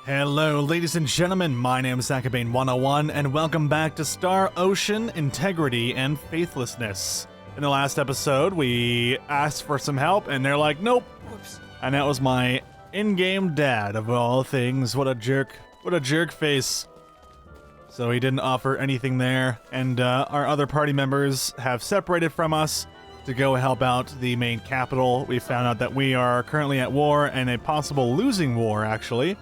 Hello, ladies and gentlemen, my name is Dakaav101, and welcome back to Star Ocean Integrity and Faithlessness. In the last episode, we asked for some help, and they're like, nope. Whoops. And that was my in-game dad, of all things. What a jerk. What a jerk face. So he didn't offer anything there, and our other party members have separated from us to go help out the main capital. We found out that we are currently at war, and a possible losing war, actually.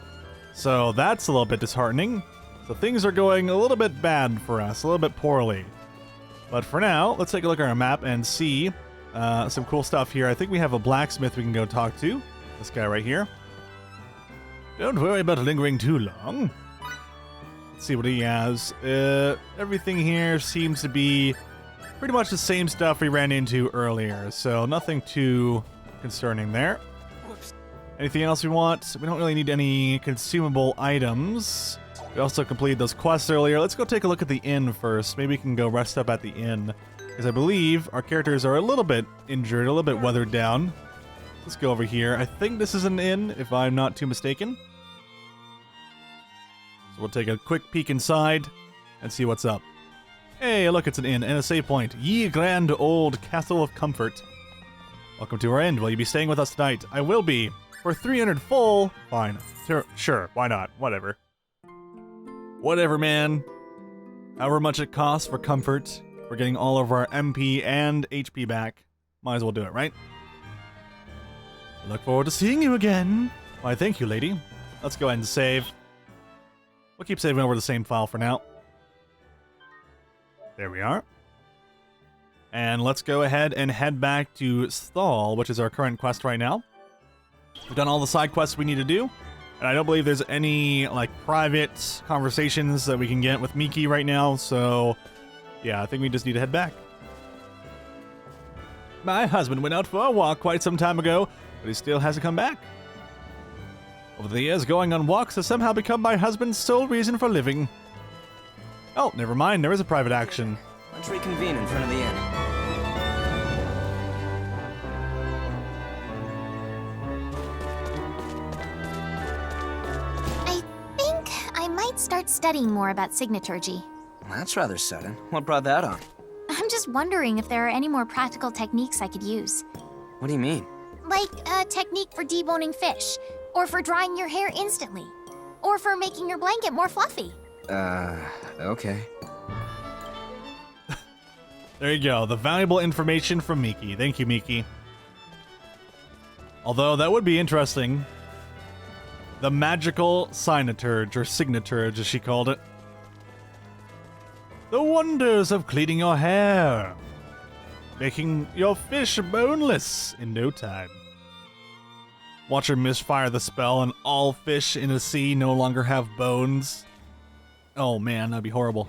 So that's a little bit disheartening. So things are going a little bit bad for us, a little bit poorly. But for now, let's take a look at our map and see some cool stuff here. I think we have a blacksmith we can go talk to. This guy right here. Don't worry about lingering too long. Let's see what he has. Everything here seems to be pretty much the same stuff we ran into earlier. So nothing too concerning there. Anything else we want? We don't really need any consumable items. We also completed those quests earlier. Let's go take a look at the inn first. Maybe we can go rest up at the inn. Because I believe our characters are a little bit injured, a little bit weathered down. Let's go over here. I think this is an inn, if I'm not too mistaken. So we'll take a quick peek inside and see what's up. Hey, look, it's an inn and a save point. Ye grand old castle of comfort. Welcome to our inn. Will you be staying with us tonight? I will be. For 300 full? Fine. Sure, why not? Whatever. Whatever, man. However much it costs for comfort, we're getting all of our MP and HP back. Might as well do it, right? Look forward to seeing you again. Why, thank you, lady. Let's go ahead and save. We'll keep saving over the same file for now. There we are. And let's go ahead and head back to Sthal, which is our current quest right now. We've done all the side quests we need to do, and I don't believe there's any, like, private conversations that we can get with Miki right now, so, yeah, I think we just need to head back. My husband went out for a walk quite some time ago, but he still hasn't come back. Over the years, going on walks has somehow become my husband's sole reason for living. Oh, never mind, there is a private action. Let's reconvene in front of the inn. Start studying more about signaturgy. That's rather sudden. What brought that on? I'm just wondering if there are any more practical techniques I could use. What do you mean? Like a technique for deboning fish, or for drying your hair instantly, or for making your blanket more fluffy. Okay. There you go, the valuable information from Miki. Thank you, Miki. Although that would be interesting. The magical signaturge, or signaturge as she called it. The wonders of cleaning your hair. Making your fish boneless in no time. Watch her misfire the spell and all fish in the sea no longer have bones. Oh man, that'd be horrible.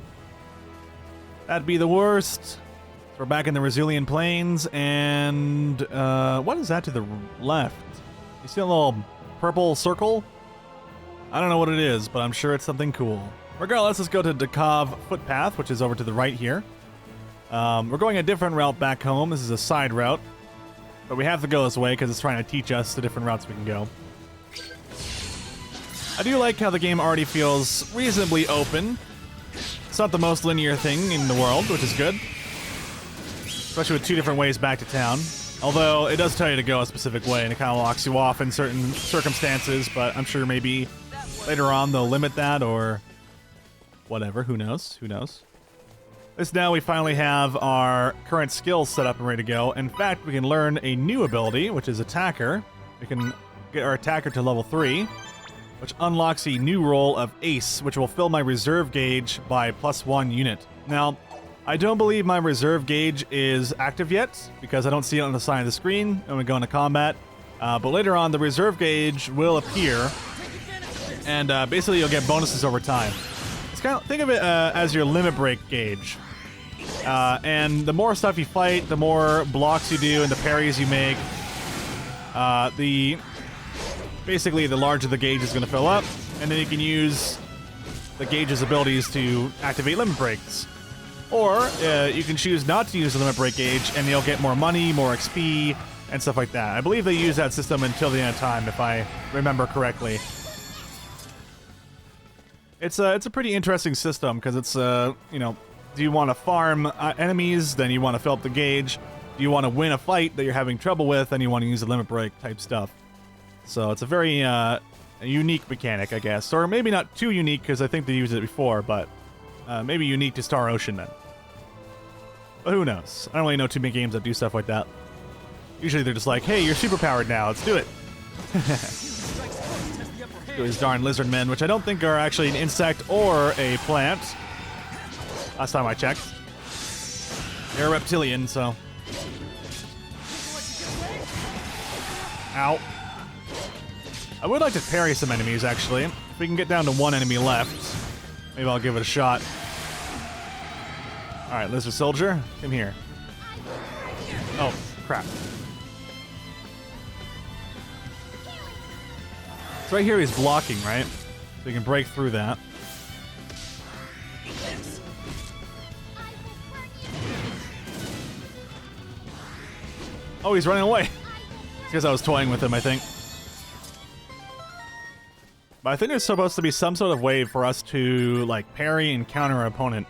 That'd be the worst. So we're back in the Resilian Plains, and what is that to the left? You see a little purple circle? I don't know what it is, but I'm sure it's something cool. Regardless, let's go to Dakaav Footpath, which is over to the right here. We're going a different route back home. This is a side route. But we have to go this way because it's trying to teach us the different routes we can go. I do like how the game already feels reasonably open. It's not the most linear thing in the world, which is good. Especially with two different ways back to town. Although, it does tell you to go a specific way, and it kind of locks you off in certain circumstances, but I'm sure maybe later on they'll limit that, or whatever, who knows, who knows. This now we finally have our current skills set up and ready to go. In fact, we can learn a new ability, which is Attacker. We can get our Attacker to level 3, which unlocks a new role of Ace, which will fill my reserve gauge by +1 unit. Now, I don't believe my reserve gauge is active yet, because I don't see it on the side of the screen when we go into combat. But later on, the reserve gauge will appear, and basically you'll get bonuses over time. It's kind of, think of it as your limit break gauge. And the more stuff you fight, the more blocks you do and the parries you make, basically the larger the gauge is going to fill up, and then you can use the gauge's abilities to activate limit breaks. Or you can choose not to use the limit break gauge, and you'll get more money, more XP, and stuff like that. I believe they use that system until the end of time, if I remember correctly. It's a pretty interesting system because it's you know, do you want to farm enemies? Then you want to fill up the gauge. Do you want to win a fight that you're having trouble with? Then you want to use a limit break type stuff. So it's a very a unique mechanic, I guess, or maybe not too unique because I think they used it before, but maybe unique to Star Ocean then. But who knows? I don't really know too many games that do stuff like that. Usually they're just like, hey, you're superpowered now, let's do it. These darn lizard men, which I don't think are actually an insect or a plant. Last time I checked. They're a reptilian, so. Ow. I would like to parry some enemies, actually. If we can get down to one enemy left, maybe I'll give it a shot. Alright, lizard soldier, come here. Oh, crap. So right here he's blocking, right? So you can break through that. Oh, he's running away. It's because I was toying with him, I think. But I think there's supposed to be some sort of way for us to, like, parry and counter our opponent.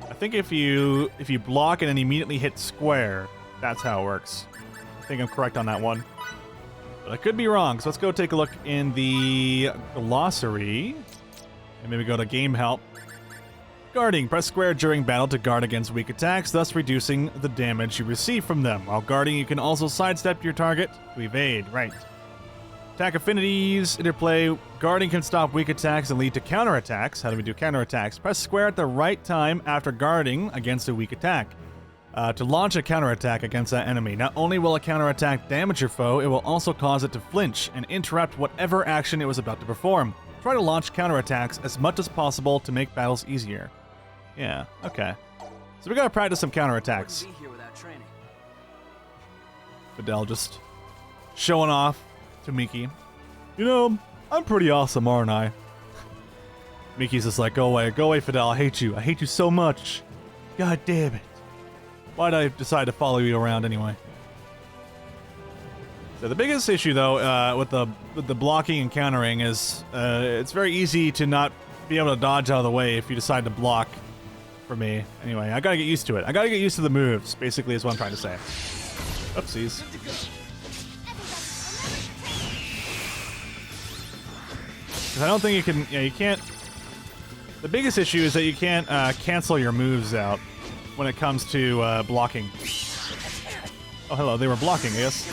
I think if you block and then immediately hit square, that's how it works. I think I'm correct on that one. But I could be wrong, so let's go take a look in the glossary. And maybe go to game help. Guarding. Press square during battle to guard against weak attacks, thus reducing the damage you receive from them. While guarding, you can also sidestep your target to evade. Right. Attack affinities, interplay. Guarding can stop weak attacks and lead to counterattacks. How do we do counterattacks? Press square at the right time after guarding against a weak attack. To launch a counterattack against that enemy. Not only will a counterattack damage your foe, it will also cause it to flinch and interrupt whatever action it was about to perform. Try to launch counterattacks as much as possible to make battles easier. Yeah, okay. So we gotta practice some counterattacks. Fidel just showing off to Miki. You know, I'm pretty awesome, aren't I? Miki's just like, go away, Fidel, I hate you so much. God damn it. Why'd I decide to follow you around anyway? So the biggest issue, though, with the blocking and countering is it's very easy to not be able to dodge out of the way if you decide to block for me. Anyway, I gotta get used to it. I gotta get used to the moves, basically, is what I'm trying to say. Oopsies. Because I don't think you can... Yeah, you can't... The biggest issue is that you can't cancel your moves out when it comes to blocking. Oh, hello. They were blocking, I guess.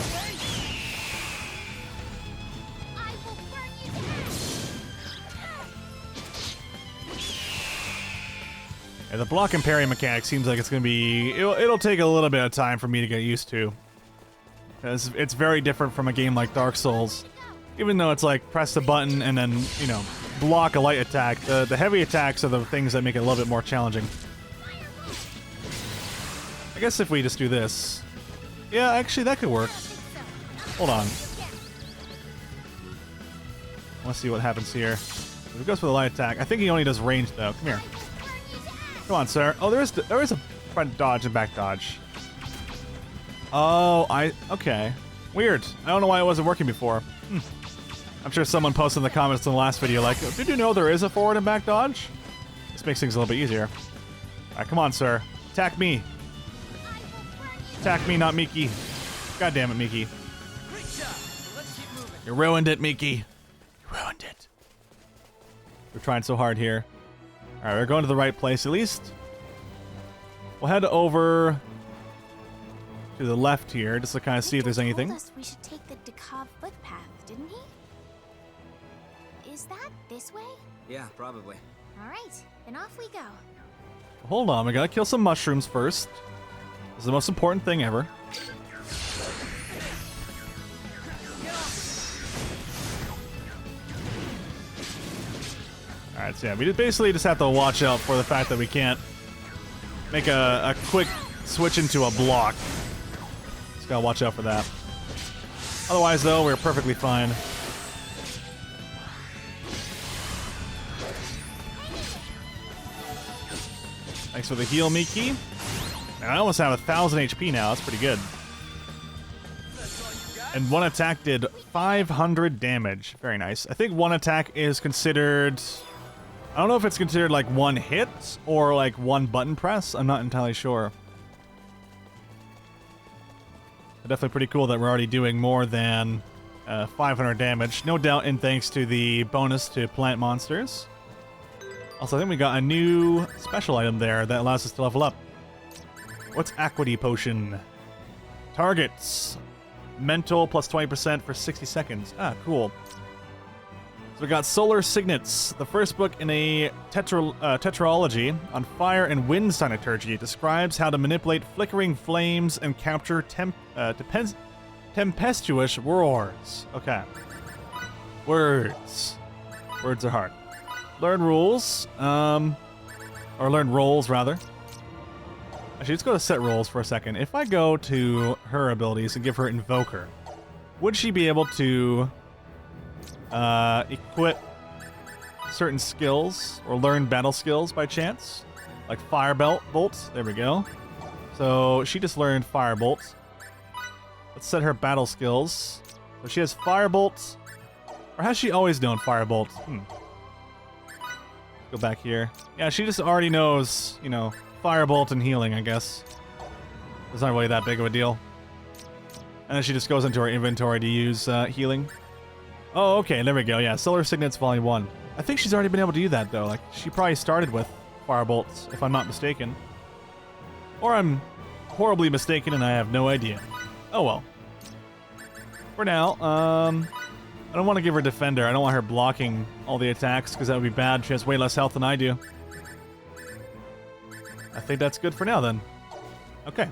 Yeah, the block and parry mechanic seems like it's going to be... It'll take a little bit of time for me to get used to. It's very different from a game like Dark Souls. Even though it's like press the button and then, you know, block a light attack. The heavy attacks are the things that make it a little bit more challenging. I guess if we just do this... Yeah, actually, that could work. Hold on. Let's see what happens here. If it goes for the light attack, I think he only does range, though. Come here. Come on, sir. Oh, there is a front dodge and back dodge. Oh, okay. Weird. I don't know why it wasn't working before. I'm sure someone posted in the comments in the last video like, did you know there is a forward and back dodge? This makes things a little bit easier. Alright, come on, sir. Attack me. Attack me, not Miki. God damn it, Miki. You ruined it, Miki. You ruined it. We're trying so hard here. Alright, we're going to the right place at least. We'll head over to the left here just to kind of see if there's anything. Told us we should take the Dakaav Footpath, didn't he? Is that this way? Yeah, probably. All right, then off we go. Hold on, we gotta kill some mushrooms first. This is the most important thing ever. Alright, so yeah, we basically just have to watch out for the fact that we can't make a quick switch into a block. Just gotta watch out for that. Otherwise, though, we're perfectly fine. Thanks for the heal, Miki. And I almost have 1,000 HP now. That's pretty good. And one attack did 500 damage. Very nice. I think one attack is considered I don't know if it's considered like one hit or like one button press. I'm not entirely sure. But definitely pretty cool that we're already doing more than 500 damage. No doubt in thanks to the bonus to plant monsters. Also, I think we got a new special item there that allows us to level up. What's Equity Potion? Targets. Mental plus 20% for 60 seconds. Ah, cool. So we got Solar Signets, the first book in a tetralogy on fire and wind synergy. It describes how to manipulate flickering flames and capture tempestuous roars. Okay. Words. Words are hard. Learn rules. Or learn roles, rather. Actually, let's go to set roles for a second. If I go to her abilities and give her Invoker, would she be able to equip certain skills or learn battle skills by chance? Like Firebolt. There we go. So she just learned Firebolt. Let's set her battle skills. So she has Firebolt. Or has she always known Firebolt? Go back here. Yeah, she just already knows, you know, Firebolt and healing, I guess. It's not really that big of a deal. And then she just goes into her inventory to use healing. Oh, okay, there we go. Yeah, Solar Signets Volume 1. I think she's already been able to do that, though. Like, she probably started with Firebolts, if I'm not mistaken. Or I'm horribly mistaken and I have no idea. Oh, well. For now, I don't want to give her Defender. I don't want her blocking all the attacks, because that would be bad. She has way less health than I do. I think that's good for now, then. Okay.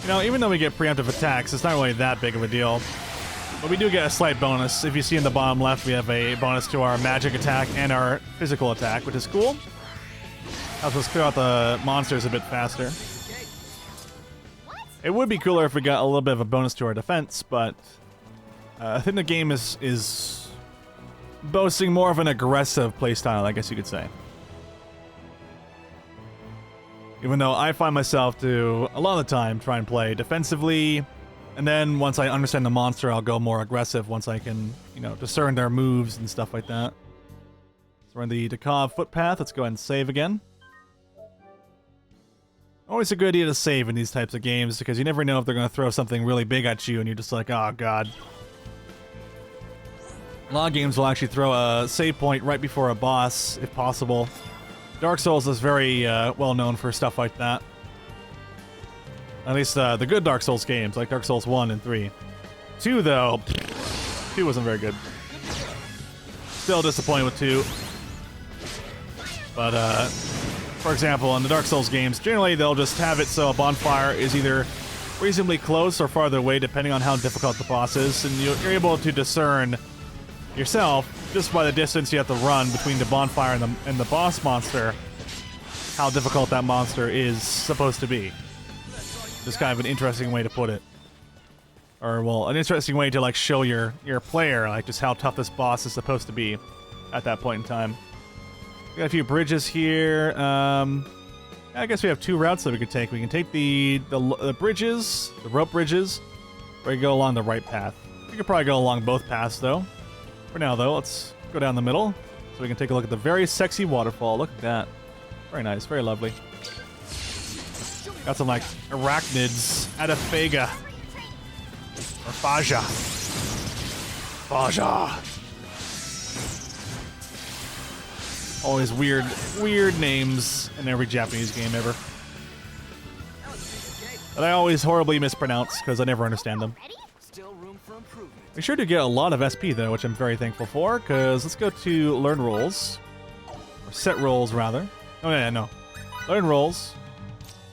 You know, even though we get preemptive attacks, it's not really that big of a deal. But we do get a slight bonus. If you see in the bottom left, we have a bonus to our magic attack and our physical attack, which is cool. Helps us clear out the monsters a bit faster. It would be cooler if we got a little bit of a bonus to our defense, but I think the game is boasting more of an aggressive playstyle, I guess you could say. Even though I find myself to, a lot of the time, try and play defensively, and then once I understand the monster, I'll go more aggressive once I can, you know, discern their moves and stuff like that. So we're in the Dakaav Footpath. Let's go ahead and save again. Always a good idea to save in these types of games, because you never know if they're going to throw something really big at you, and you're just like, oh god. A lot of games will actually throw a save point right before a boss, if possible. Dark Souls is very well known for stuff like that. At least the good Dark Souls games, like Dark Souls 1 and 3. 2, though, 2 wasn't very good. Still disappointed with 2. But, for example, in the Dark Souls games, generally they'll just have it so a bonfire is either reasonably close or farther away, depending on how difficult the boss is, and you're able to discern yourself, just by the distance you have to run between the bonfire and the boss monster, how difficult that monster is supposed to be. Just kind of an interesting way to put it. Or, well, an interesting way to, like, show your player, like, just how tough this boss is supposed to be at that point in time. We got a few bridges here. I guess we have 2 routes that we could take. We can take the bridges, the rope bridges, or we can go along the right path. We could probably go along both paths, though. For now, though, let's go down the middle so we can take a look at the very sexy waterfall. Look at that. Very nice, very lovely. Got some, like, arachnids. Adaphaga. Or Faja. Faja. Always weird names in every Japanese game ever. That I always horribly mispronounce because I never understand them. We sure do get a lot of SP, though, which I'm very thankful for, because let's go to Learn Roles. Or Set Roles, rather. Oh, yeah, no. Learn Roles.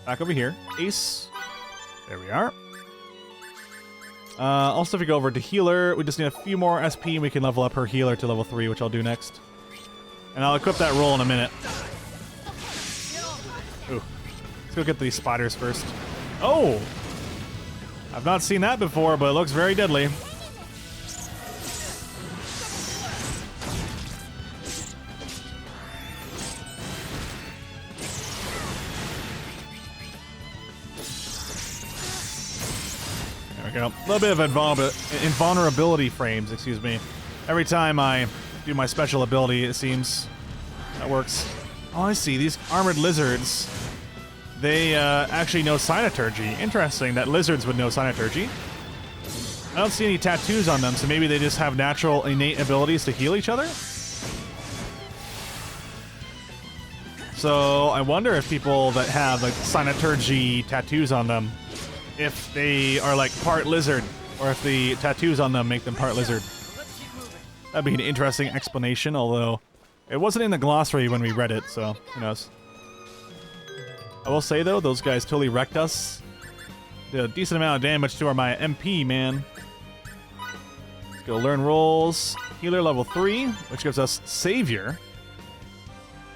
Back over here. Ace. There we are. Also, if we go over to Healer, we just need a few more SP, and we can level up her Healer to level 3, which I'll do next. And I'll equip that roll in a minute. Ooh. Let's go get these spiders first. Oh! I've not seen that before, but it looks very deadly. There we go. A little bit of invulnerability frames, excuse me. Every time I do my special ability, it seems that works. Oh, I see. These armored lizards, they actually know Cynoturgy. Interesting that lizards would know Cynoturgy. I don't see any tattoos on them, so maybe they just have natural, innate abilities to heal each other? So I wonder if people that have like Cynoturgy tattoos on them, if they are like part lizard, or if the tattoos on them make them part lizard. That'd be an interesting explanation, although it wasn't in the glossary when we read it, so who knows. I will say though, those guys totally wrecked us. Did a decent amount of damage to my MP, man. Let's go learn roles. Healer level 3, which gives us Savior.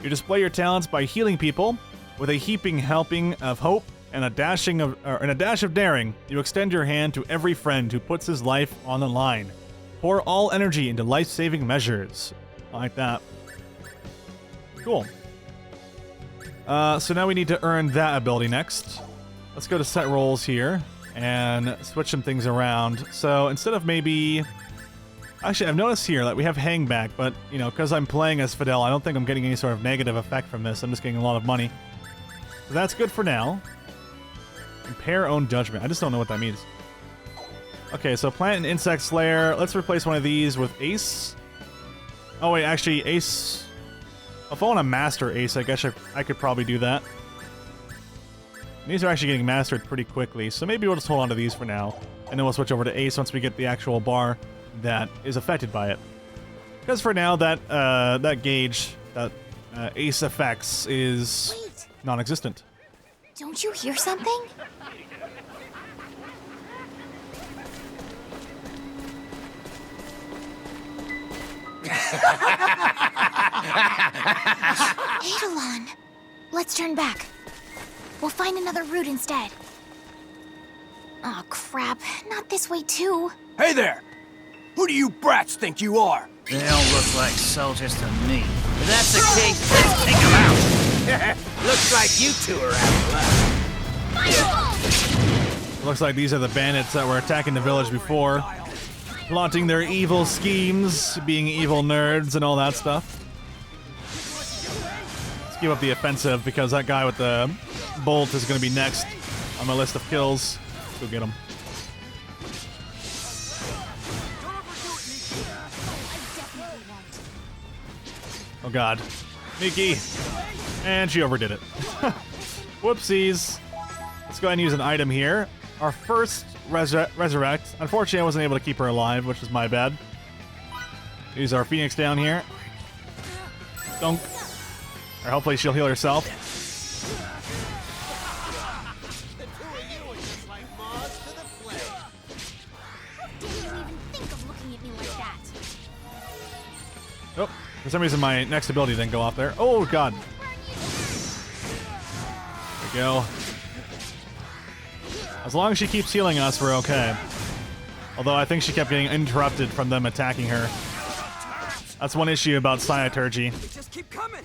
You display your talents by healing people with a heaping helping of hope and a dash of daring. You extend your hand to every friend who puts his life on the line. Pour all energy into life-saving measures. I like that. Cool. So now we need to earn that ability next. Let's go to set roles here and switch some things around. So instead of maybe... Actually, I've noticed here that we have hang back, but, you know, because I'm playing as Sthal, I don't think I'm getting any sort of negative effect from this. I'm just getting a lot of money. So that's good for now. Impair own judgment. I just don't know what that means. Okay, so plant and insect slayer. Let's replace one of these with ace. Oh, wait, actually, ace... If I want to master ace, I guess I could probably do that. These are actually getting mastered pretty quickly, so maybe we'll just hold on to these for now. And then we'll switch over to ace once we get the actual bar that is affected by it. Because for now, that gauge, that ace effects is non-existent. Don't you hear something? Eidolon! Let's turn back. We'll find another route instead. Oh crap, not this way too. Hey there! Who do you brats think you are? They don't look like soldiers to me. If that's the case, let's take them out. Looks like you two are out of luck. Looks like these are the bandits that were attacking the village before. Flaunting their evil schemes, being evil nerds and all that stuff. Let's give up the offensive because that guy with the bolt is going to be next on my list of kills. Let's go get him. Oh god. Mickey! And she overdid it. Whoopsies. Let's go ahead and use an item here. Our first resurrect. Unfortunately, I wasn't able to keep her alive, which is my bad. Use our Phoenix down here. Dunk. Or hopefully she'll heal herself. Oh, for some reason my next ability didn't go off there. Oh god. There we go. As long as she keeps healing us, we're okay. Although I think she kept getting interrupted from them attacking her. That's one issue about Cynoturgy. Just keep coming.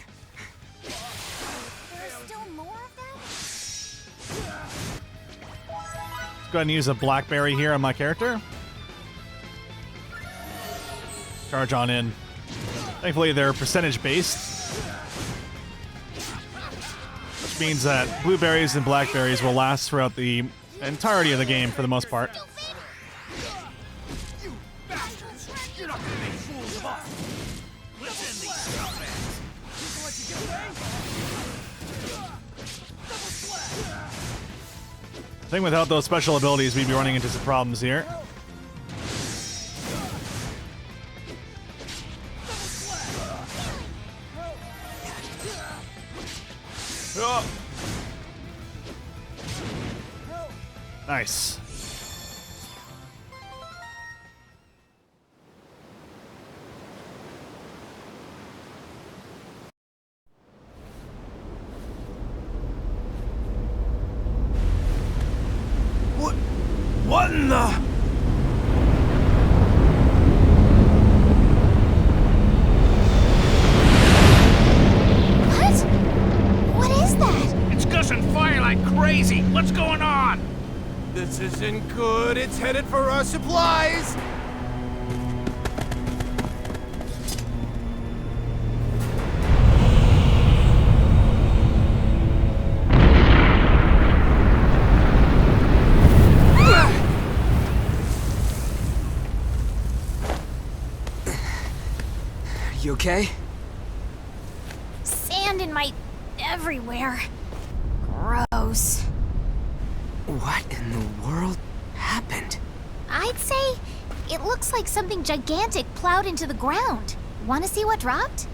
There's still more of them? Let's go ahead and use a blackberry here on my character. Charge on in. Thankfully, they're percentage based, which means that blueberries and blackberries will last throughout the entirety of the game for the most part. You bastards! You're not gonna make fools of us. Let's end these scumbags. People let you get away. Double slash. I think without those special abilities, we'd be running into some problems here. Oh. Nice. What in the... What is that? It's gushing fire like crazy. What's going on? This isn't good. It's headed for our supplies. You okay? Sand in my... everywhere. Gross. What in the world happened? I'd say it looks like something gigantic plowed into the ground. Want to see what dropped?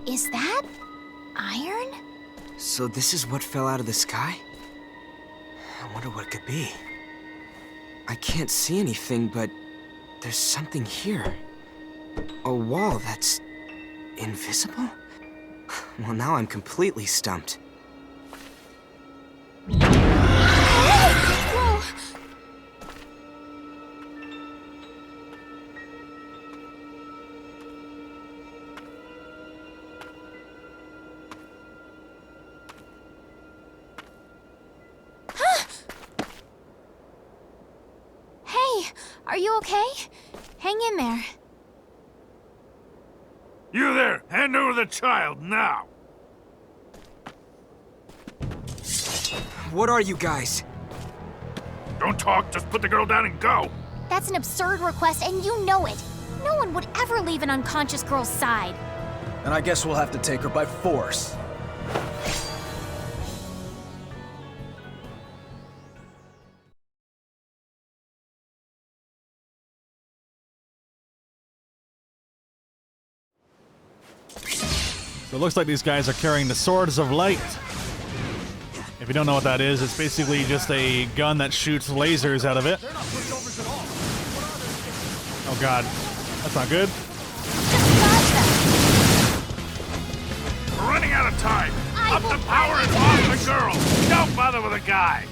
Is that iron? So this is what fell out of the sky? I wonder what it could be. I can't see anything, but there's something here. A wall that's invisible? Well, now I'm completely stumped. Whoa! Hey, are you okay? Hang in there. You there! Hand over the child, now! What are you guys? Don't talk, just put the girl down and go! That's an absurd request, and you know it. No one would ever leave an unconscious girl's side. And I guess we'll have to take her by force. So it looks like these guys are carrying the Swords of Light. If you don't know what that is, it's basically just a gun that shoots lasers out of it. Oh god, that's not good. We're running out of time! I Up will the power and find off the girl! Don't bother with a guy!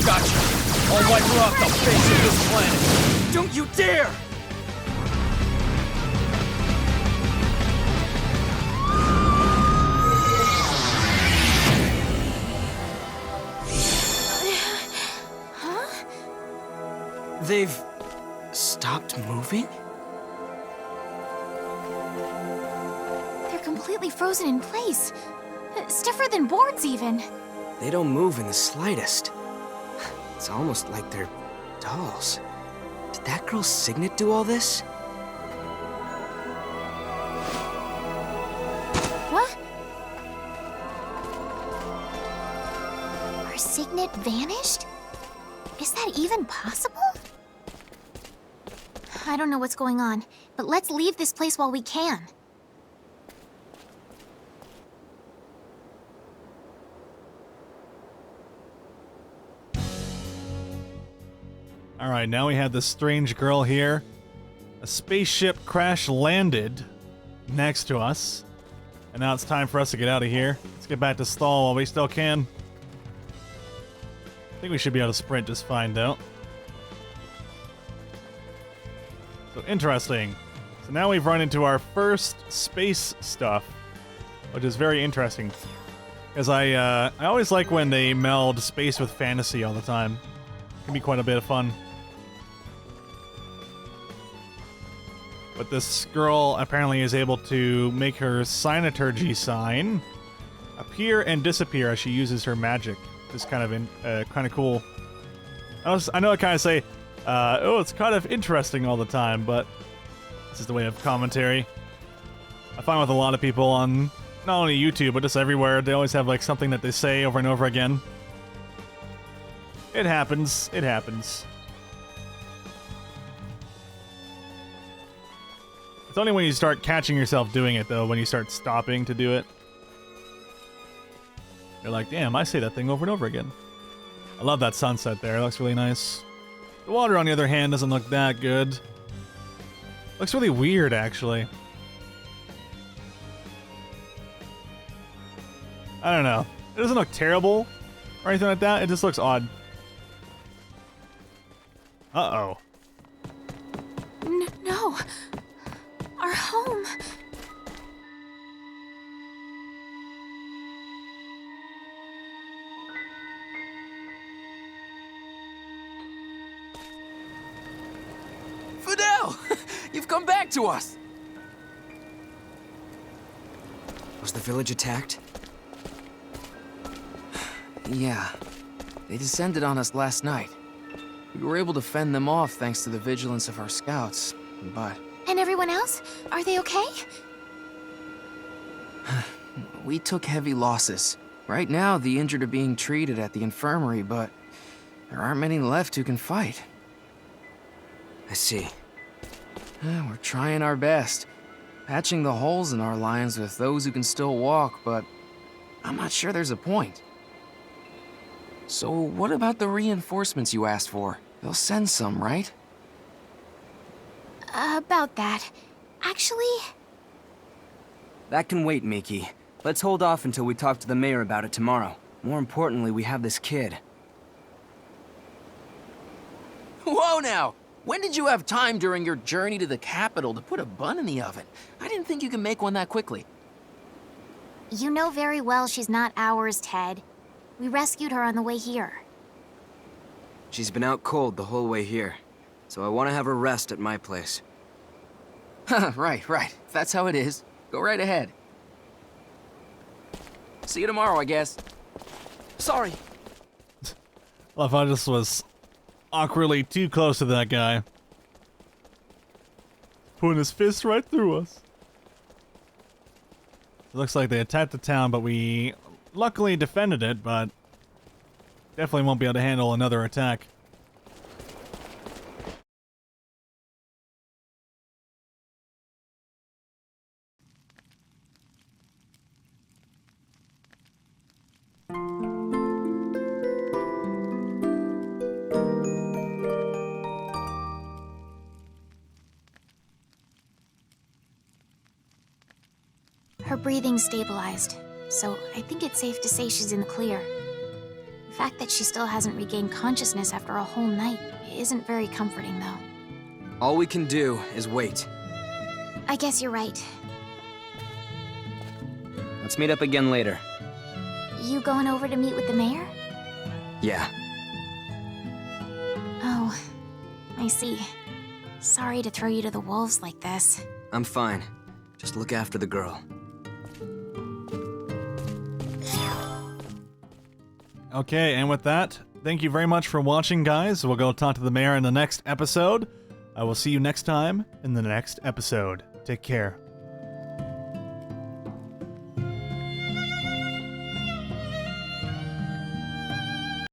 Gotcha! I'll wipe her off the face of this planet! Don't you dare! They've stopped moving? They're completely frozen in place. Stiffer than boards, even. They don't move in the slightest. It's almost like they're dolls. Did that girl Signet do all this? What? Our Signet vanished? Is that even possible? I don't know what's going on, but let's leave this place while we can. Alright, now we have this strange girl here. A spaceship crash landed next to us. And now it's time for us to get out of here. Let's get back to Sthal while we still can. I think we should be able to sprint just fine, though. So interesting. So now we've run into our first space stuff, which is very interesting. Because I always like when they meld space with fantasy all the time. It can be quite a bit of fun. But this girl apparently is able to make her Synaturgy sign appear and disappear as she uses her magic. It's kind of cool. I know I kind of say, oh, it's kind of interesting all the time, but this is the way of commentary. I find with a lot of people on not only YouTube, but just everywhere, they always have like something that they say over and over again. It happens. It happens. It's only when you start catching yourself doing it, though, when you start stopping to do it. You're like, damn, I say that thing over and over again. I love that sunset there. It looks really nice. The water, on the other hand, doesn't look that good. Looks really weird, actually. I don't know. It doesn't look terrible or anything like that. It just looks odd. Uh-oh. No. Our home. Fidel! You've come back to us! Was the village attacked? Yeah. They descended on us last night. We were able to fend them off thanks to the vigilance of our scouts, but... And everyone else? Are they okay? we took heavy losses. Right now, the injured are being treated at the infirmary, but there aren't many left who can fight. I see. We're trying our best, patching the holes in our lines with those who can still walk, but I'm not sure there's a point. So what about the reinforcements you asked for? They'll send some, right? About that. Actually, That can wait, Miki. Let's hold off until we talk to the mayor about it tomorrow. More importantly, we have this kid. Whoa now! When did you have time during your journey to the capital to put a bun in the oven? I didn't think you could make one that quickly. you know very well she's not ours, Ted. We rescued her on the way here. She's been out cold the whole way here, so I want to have her rest at my place. Right. If that's how it is, go right ahead. See you tomorrow, I guess. Sorry. Love how I just was awkwardly too close to that guy. Putting his fist right through us. It looks like they attacked the town, but we luckily defended it, but definitely won't be able to handle another attack. Her breathing stabilized, so I think it's safe to say she's in the clear. The fact that she still hasn't regained consciousness after a whole night isn't very comforting, though. All we can do is wait. I guess you're right. Let's meet up again later. You going over to meet with the mayor? Yeah. Oh, I see. Sorry to throw you to the wolves like this. I'm fine. Just look after the girl. Okay, and with that, thank you very much for watching, guys. We'll go talk to the mayor in the next episode. I will see you next time in the next episode. Take care.